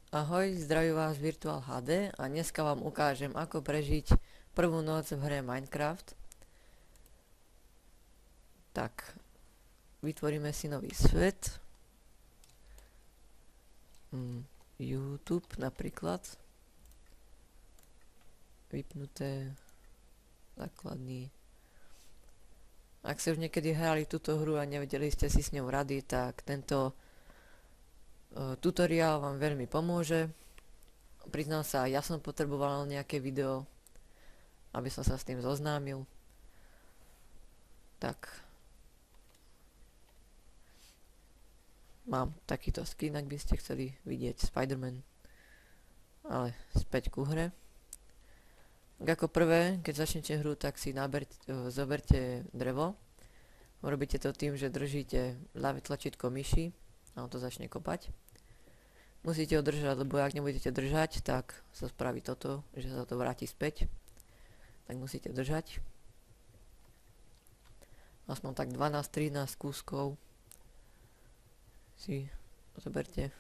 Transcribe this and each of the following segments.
Ahoj, zdraví vás Virtual HD a dneska vám ukážem, ako prežiť prvú noc v hre Minecraft. Tak, vytvoríme si nový svet. YouTube napríklad. Vypnuté. Základný. Ak ste už niekedy hrali túto hru a nevedeli ste si s ňou rady, tak tento tutoriál vám veľmi pomôže. Priznám sa, ja som potreboval nejaké video, aby som sa s tým zoznámil. Tak, mám takýto skin, ak by ste chceli vidieť Spider-Man. Ale späť ku hre. Ako prvé, keď začnete hru, tak si zoberte drevo. Robíte to tým, že držíte ľavé tlačítko myši a on to začne kopať. Musíte ho držať, lebo ak nebudete držať, tak sa spraví toto, že sa to vráti späť. Tak musíte držať. Aspoň tak 12-13 kúskov si zoberte.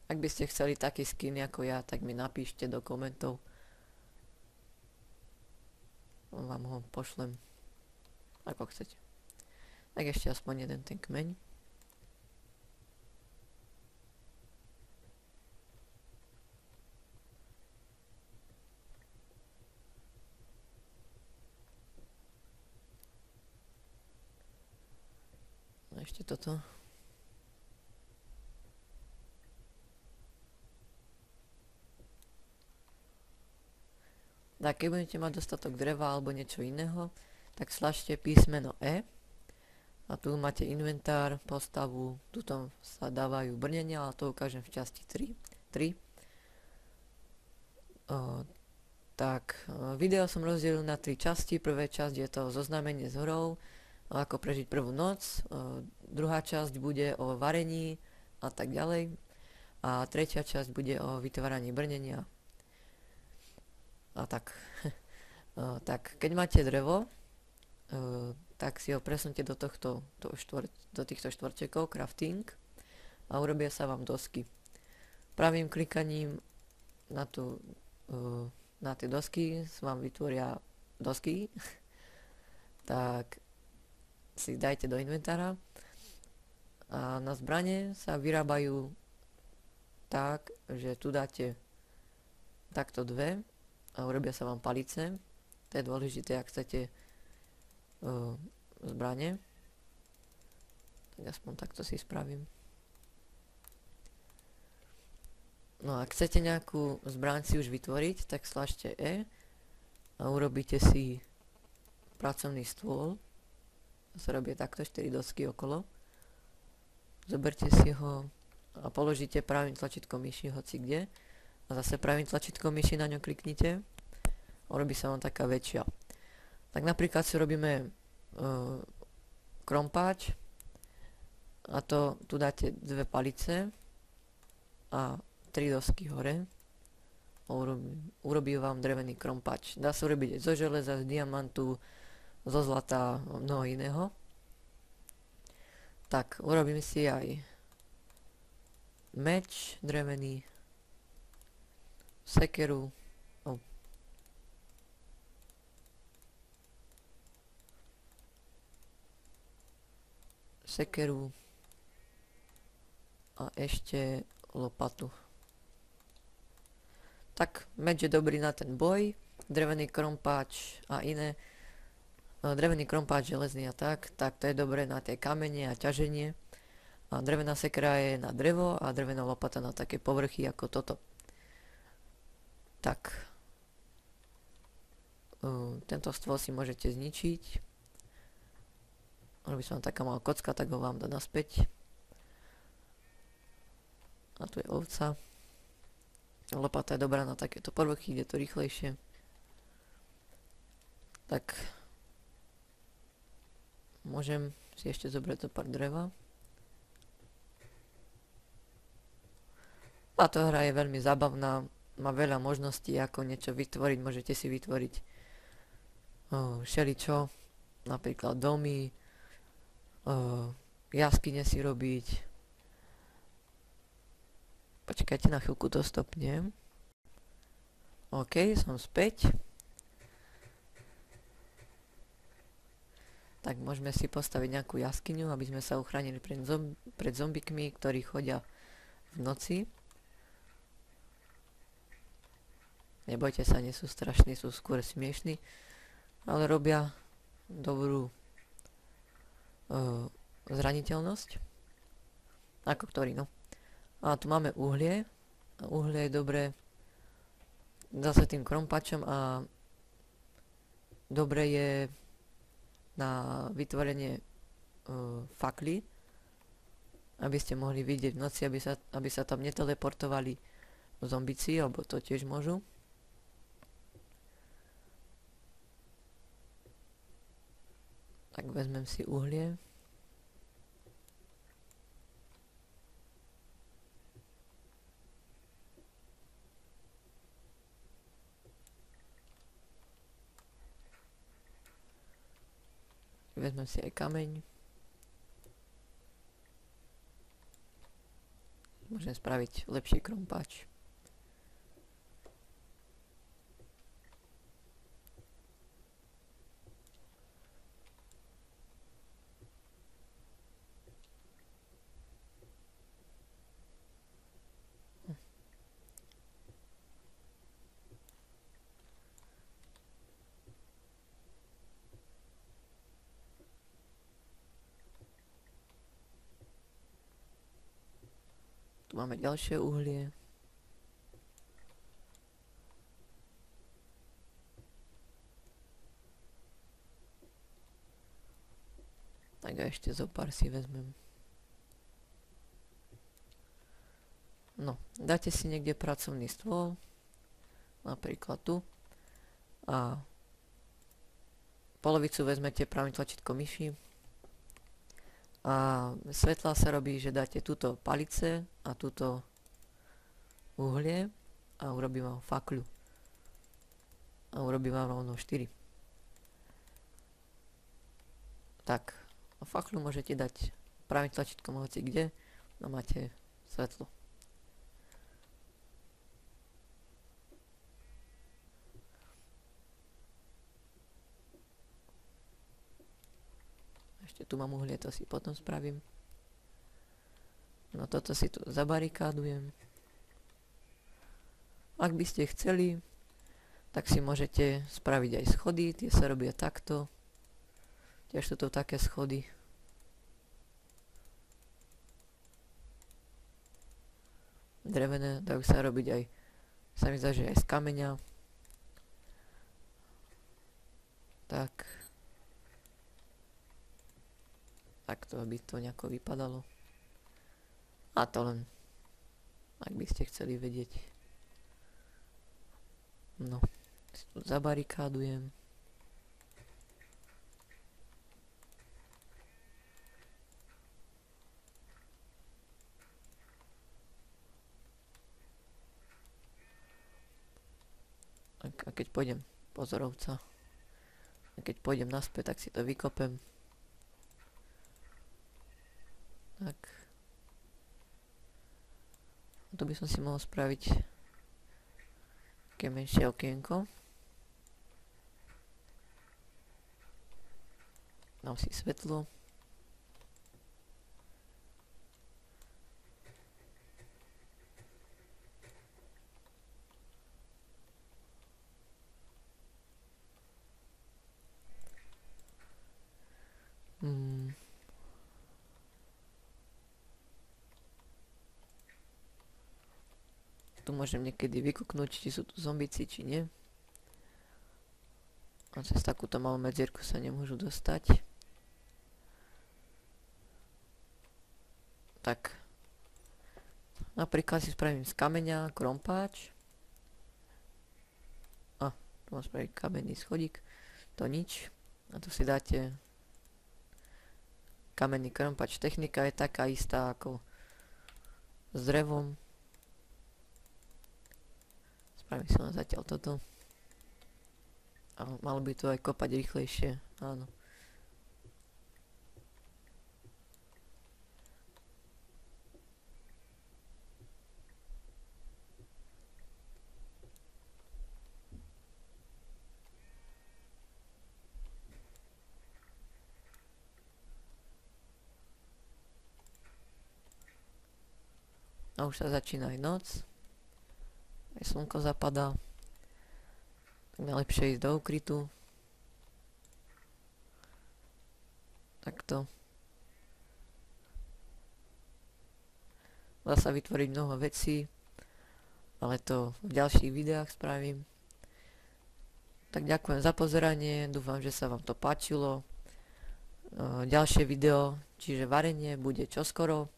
Ak by ste chceli taký skin ako ja, tak mi napíšte do komentov. Vám ho pošlem, ako chcete. Tak ešte aspoň jeden ten kmeň. A ešte toto. Tak keď budete mať dostatok dreva alebo niečo iného, tak slažte písmeno E. A tu máte inventár, postavu, tuto sa dávajú brnenia, ale to ukážem v časti 3. Video som rozdelil na 3 časti. Prvá časť je to zoznámenie s hrou, ako prežiť prvú noc. Druhá časť bude o varení a tak ďalej. A tretia časť bude o vytváraní brnenia. A tak. Tak, keď máte drevo, tak si ho presunte do týchto štvorčekov, crafting, a urobia sa vám dosky. Pravým klikaním na tie dosky sa vám vytvoria dosky. Tak si dajte do inventára a na zbrane sa vyrábajú tak, že tu dáte takto dve a urobia sa vám palice. To je dôležité, ak chcete zbrane. Tak aspoň takto si spravím. No a ak chcete nejakú zbraň si už vytvoriť, tak slažte E a urobíte si pracovný stôl. To sa robí takto 4 dosky okolo. Zoberte si ho a položíte pravým tlačítkom myši hoci kde. A zase pravým tlačítkom myši na ňo kliknite. Urobí sa vám taká väčšia. Tak napríklad si robíme krompáč. A to tu dáte dve palice a 3 dosky hore. Urobí vám drevený krompáč. Dá sa urobiť zo železa, z diamantu, zo zlata, mnoho iného. Tak, urobím si aj meč drevený, sekeru, a ešte lopatu. Tak, meč je dobrý na ten boj, drevený krompáč a iné. Drevený krompáč železný a tak to je dobré na tie kamene a ťaženie. A drevená sekera je na drevo a drevená lopata na také povrchy ako toto. Tak, tento stôl si môžete zničiť. Robí sa vám taká malá kocka, tak ho vám dá naspäť. A tu je ovca. Lopata je dobrá na takéto povrchy, ide to rýchlejšie. Tak môžem si ešte zobrať zo pár dreva. A to hra je veľmi zábavná, má veľa možností, ako niečo vytvoriť. Môžete si vytvoriť všeličo, napríklad domy, jaskyne si robiť. Počkajte, na chvíľku to stopnem. OK, som späť. Tak môžeme si postaviť nejakú jaskyňu, aby sme sa uchránili pred zombikmi, ktorí chodia v noci. Nebojte sa, nie sú strašní, sú skôr smiešní, ale robia dobrú zraniteľnosť. Ako ktorý, no. A tu máme uhlie. A uhlie je dobré zase tým krompačom a dobre je na vytvorenie fakly, aby ste mohli vidieť v noci, aby sa tam neteleportovali zombici, alebo to tiež môžu. Tak vezmem si uhlie. Vezmem si aj kameň. Môžem spraviť lepší krompáč. Tu máme ďalšie uhlie. Tak a ešte zo pár si vezmem. No, dáte si niekde pracovný stôl, napríklad tu, a polovicu vezmete pravým tlačítkom myši. A svetla sa robí, že dáte túto palice a túto uhlie a urobí vám fakľu. A urobí vám rovno 4. Tak, a fakľu môžete dať pravým tlačítkom hoci kde, no máte svetlo. Ešte tu mám uhlie, to si potom spravím. No toto si tu zabarikádujem. Ak by ste chceli, tak si môžete spraviť aj schody, tie sa robia takto. Tiež sú to také schody. Drevené, dajú sa robiť aj, sa mi zdá, že aj z kameňa. Tak. Takto by to nejako vypadalo. A to len, ak by ste chceli vedieť. No, si tu zabarikádujem. A keď pôjdem, pozorovca, a keď pôjdem naspäť, tak si to vykopem. Tak. Tu by som si mohol spraviť také menšie okienko. Dám si svetlo. Tu môžem niekedy vykúknúť, či sú tu zombici, či nie. A cez takúto malú medzierku sa nemôžu dostať. Tak. Napríklad si spravím z kameňa krompáč. A, tu mám spraviť kamenný schodík. To nič. A tu si dáte kamenný krompač. Technika je taká istá ako s drevom. Spravím si len zatiaľ toto. A malo by to aj kopať rýchlejšie, áno. A už sa začína aj noc. Aj slnko zapadá. Tak najlepšie ísť do ukrytu. Takto. Dá sa vytvoriť mnoho vecí, ale to v ďalších videách spravím. Tak ďakujem za pozeranie, dúfam, že sa vám to páčilo. Ďalšie video, čiže varenie, bude čoskoro.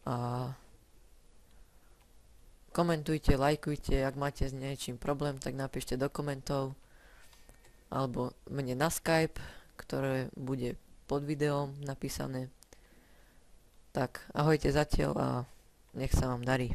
A komentujte, lajkujte, ak máte s niečím problém, tak napíšte do komentov alebo mne na Skype, ktoré bude pod videom napísané. Tak ahojte zatiaľ a nech sa vám darí.